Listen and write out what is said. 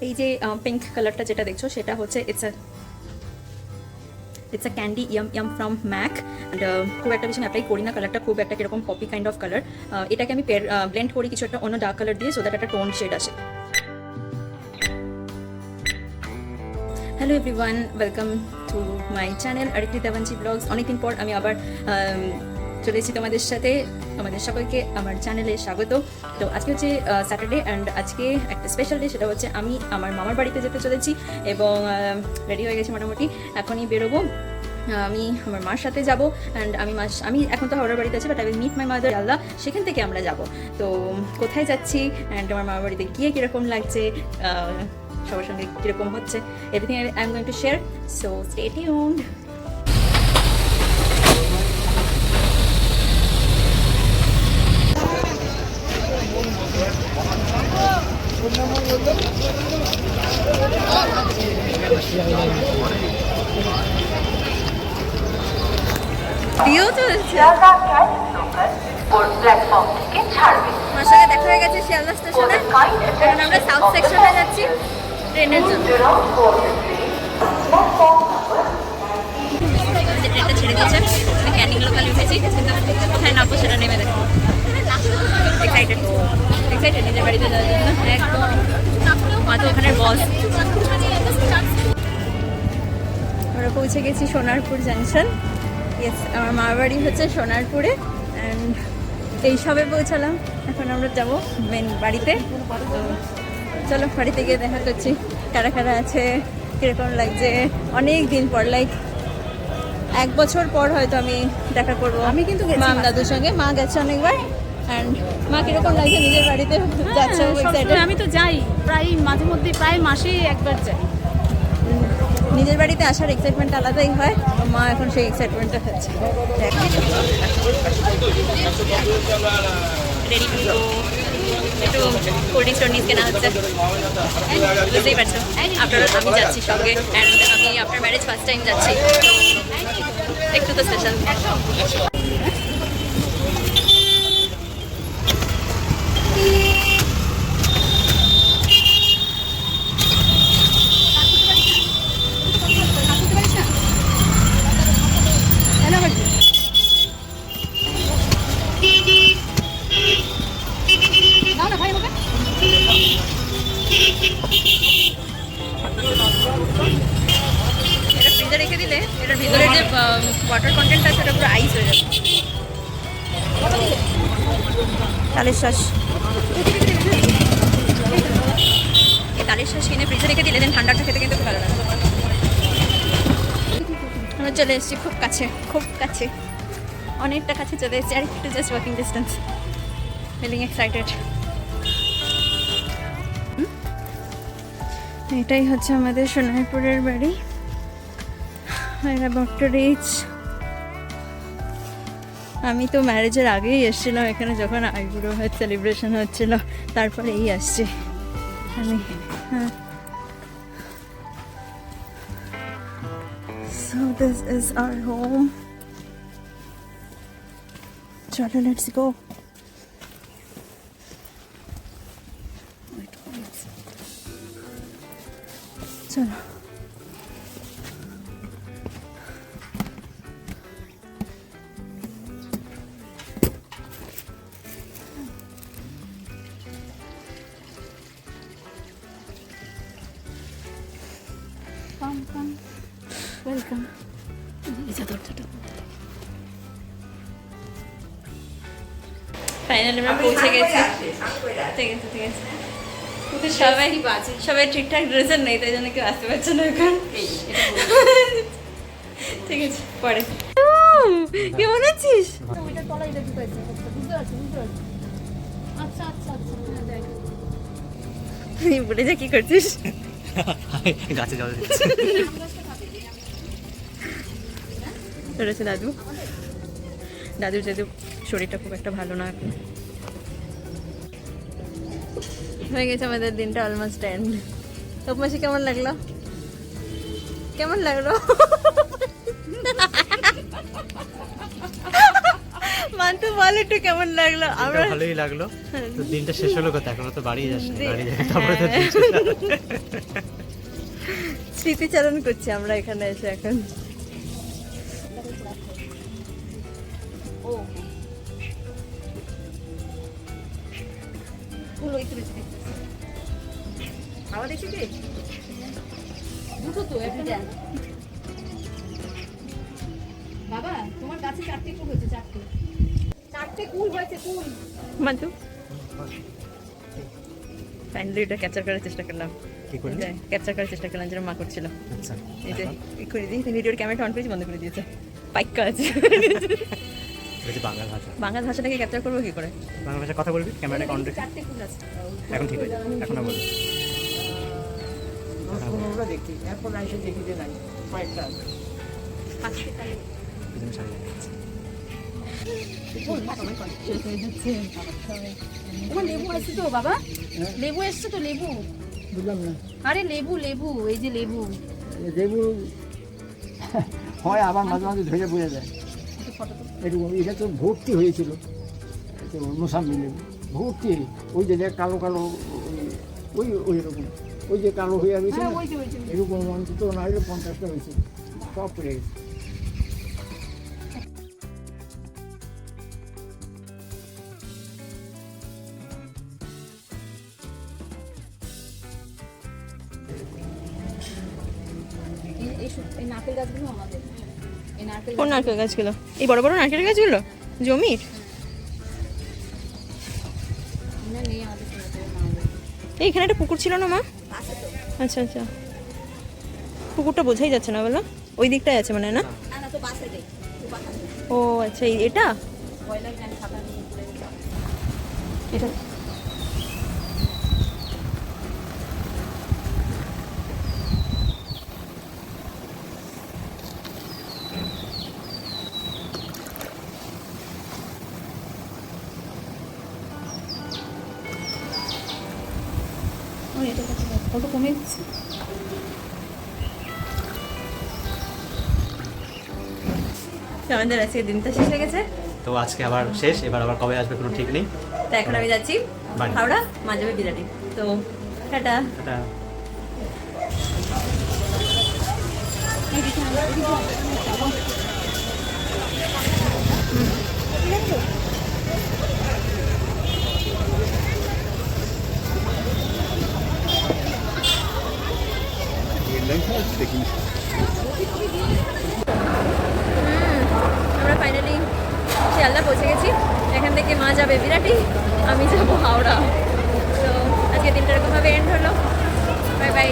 এই যে পিঙ্ক কালারটা যেটা দেখছো সেটা হচ্ছে it's a candy yum from MAC and খুব একটা বেশি আমি অ্যাপ্লাই করি না, কালারটা খুব একটা কিরকম পপি কাইন্ড অফ কালার। এটাকে আমি ব্লেন্ড করি কিছু একটা অন্য ডার্ক কালার দিয়ে, সো দ্যাট একটা টোন শেড আসে। Hello everyone, welcome to my channel Aritri Debanchi vlogs. অনেকদিন পর আমি আবার চলে এসেছি তোমাদের সাথে, আমাদের সকলকে আমার চ্যানেলে স্বাগত। তো আজকে হচ্ছে স্যাটারডে অ্যান্ড আজকে একটা স্পেশাল ডে, সেটা হচ্ছে আমি আমার মামার বাড়িতে যেতে চলেছি এবং রেডি হয়ে গেছি মোটামুটি, এখনই বেরোবো। আমি আমার মার সাথে যাব অ্যান্ড আমি এখন তো হাওড়ার বাড়িতে আছি, but I will meet my mother আল্লাহ, সেখান থেকে আমরা যাব। তো কোথায় যাচ্ছি অ্যান্ড আমার মামার বাড়িতে গিয়ে কীরকম লাগছে, সবার সঙ্গে কীরকম হচ্ছে, everything I am going to share, so stay tuned. দিয়েও চলছে, প্ল্যাটফর্ম থেকে ছাড়বে। আমার সঙ্গে দেখা হয়ে গেছে শিয়ালদা স্টেশনে। এখন আমরা সাউথ সেকশনে যাচ্ছি ট্রেনের জন্য। ট্রেনটা ছেড়ে দিয়েছে, ক্যান্ডিগুলো খালি উঠেছি, কোথায় নামবো সেটা নেমে দেখো। এক্সাইটেড নিজের বাড়িতে যাওয়ার জন্য একদম। মা তো ওখানের বস। আমরা পৌঁছে গেছি সোনারপুর জাংশন। ইয়েস, আমার মার বাড়ি হচ্ছে সোনারপুরে অ্যান্ড এই সবে পৌঁছালাম। এখন আমরা যাবো মেন বাড়িতে। তো চলো বাড়িতে গিয়ে দেখা করছি কারা কারা আছে, কীরকম লাগছে। অনেক দিন পর, লাইক 1 বছর পর হয়তো আমি দেখা করবো। আমি কিন্তু মাম দাদুর সঙ্গে, মা গেছে অনেকবার। অ্যান্ড মা কীরকম লাগছে নিজের বাড়িতে যাচ্ছে? আমি তো যাই প্রায় মাঝে মধ্যে, প্রায় মাসে একবার যাই। নিজের বাড়িতে আসার এক্সাইটমেন্ট আলাদাই হয়, মা এখন সেই এক্সাইটমেন্টটা হচ্ছে। রেডি টু একটু কোল্ড ড্রিঙ্কস টোল্ড কেনা হচ্ছে, বুঝতেই পারছো। আমি যাচ্ছি সঙ্গে, অ্যান্ড আমি আপনার ম্যারেজ ফার্স্ট টাইম যাচ্ছি, একটু তো স্পেশাল। এটা ফ্রিজে রেখে দিলে এটার ভিতরে যে ওয়াটার কন্টেন্ট আছে সেটা পুরো আইস হয়ে যাবে। তালের শ্বাস, এই তালের শ্বাস কিনে ফ্রিজে রেখে দিলে দেন ঠান্ডাটা খেতে কিন্তু খুব ভালো লাগে। আমরা চলে এসেছি খুব কাছে, খুব কাছে, অনেকটা কাছে চলে এসেছি, আর একটু just walking distance. Feeling excited. এটাই হচ্ছে আমাদের সোনারপুরের বাড়ি। আমি তো ম্যারেজের আগেই এসেছিলাম এখানে, যখন আইবুড়ো ভাত সেলিব্রেশন হচ্ছিল, তারপরে এই আসছি আমি। হ্যাঁ, so this is our home. চলো লেটস গো। চলো ওয়েলকাম। ফাইনালি আমরা পৌঁছে গেছি। ঠিক আছে ঠিক আছে, সবাই ঠিকঠাক ড্রেসের নেই, তাই জন্য কেউ আসতে পারছে না এখন। ঠিক আছে, পরে। কেমন আছিস? বলে যা, কি করছিস? গাছে জল চলেছে দাদু। দাদুর যেহেতু শরীরটা খুব একটা ভালো না এখন। হয়ে গেছে আমাদের দিনটা অলমোস্ট এন্ড। তপমাসি কেমন লাগলো? কেমন লাগলো? মান্তু বল একটু কেমন লাগলো আমরা দিনটা ভালোই লাগলো তো দিনটা শেষ হলো কথা এখনো তো বাড়ি যাস বাড়ি যাই তারপরে তো দিন শেষ হবে। স্মৃতিচারণ করছি আমরা এখানে এসে এখন খাওয়া দেখি কি দুটো তো একটা বাবা তোমার কাছে চারটে কুল হয়েছে চারটে কুল হয়েছে কুল মান্তু ফাইনালি এটা ক্যাপচার করার চেষ্টা করলাম কি করলি ক্যাপচার করার চেষ্টা করলাম যেটা মা করছিল আচ্ছা এই যে করে দিই ভিডিওর ক্যামেরাটা অন করেছি বন্ধ করে দিয়েছে পাইকা আছে এটা বাংলা ভাষা বাংলা ভাষাটাকে ক্যাপচার করবো কি করে বাংলা ভাষা কথা বলবি ক্যামেরাটা অন রেখে চারটে কুল আছে এখন ঠিক হয়ে যাবে এখন না বলবি আমরা দেখি এরপর এসে দেখি যে নাই কয়েকটা আছে। দুজনে সারিয়ে যাচ্ছে। তোমার লেবু এসছে তো বাবা লেবু এসছে তো লেবু বুঝলাম না আরে লেবু লেবু এই যে লেবু লেবু হয় আবার মাঝে মাঝে ধরে বোঝা যায় এরকম এটা তো ভর্তি হয়েছিল তো মোসাম্বি লেবু ভর্তি ওই যে দেখ কালো কালো ওই ওই রকম ওই যে কালো হয়ে গেছে না, ওই যে ওই যে এরকম অন্তত না হলে 50টা হয়েছে সব পড়ে গেছে এই নারকেল গাছগুলো আমাদের এই নারকেল কোন নারকেল গাছগুলো এই বড় বড় নারকেল গাছগুলো জমির না নেই আমাদের এইখানে একটা পুকুর ছিল না মা আচ্ছা আচ্ছা পুকুরটা বোঝাই যাচ্ছে না বলো ওই দিকটাই আছে মানে না না তো বাসে দেই ও আচ্ছা এটা কয়লার গান খাবার নিয়ে পড়ে এটা কত কমে যাচ্ছে আমাদের আজকে দিনটা শেষ হয়ে গেছে তো আজকে আবার শেষ এবার আবার কবে আসবে কোনো ঠিক নেই তো এখন আমি যাচ্ছি বাড়ি। হাওড়া মা যাবে বিরাটি তো টাটা এটা আমরা ফাইনালি শিয়ালদা পৌঁছে গেছি এখান থেকে মা যাবে বিরাটি আমি যাবো হাওড়া তো আজকে দিনটা এরকমভাবে এন্ড হলো বাই বাই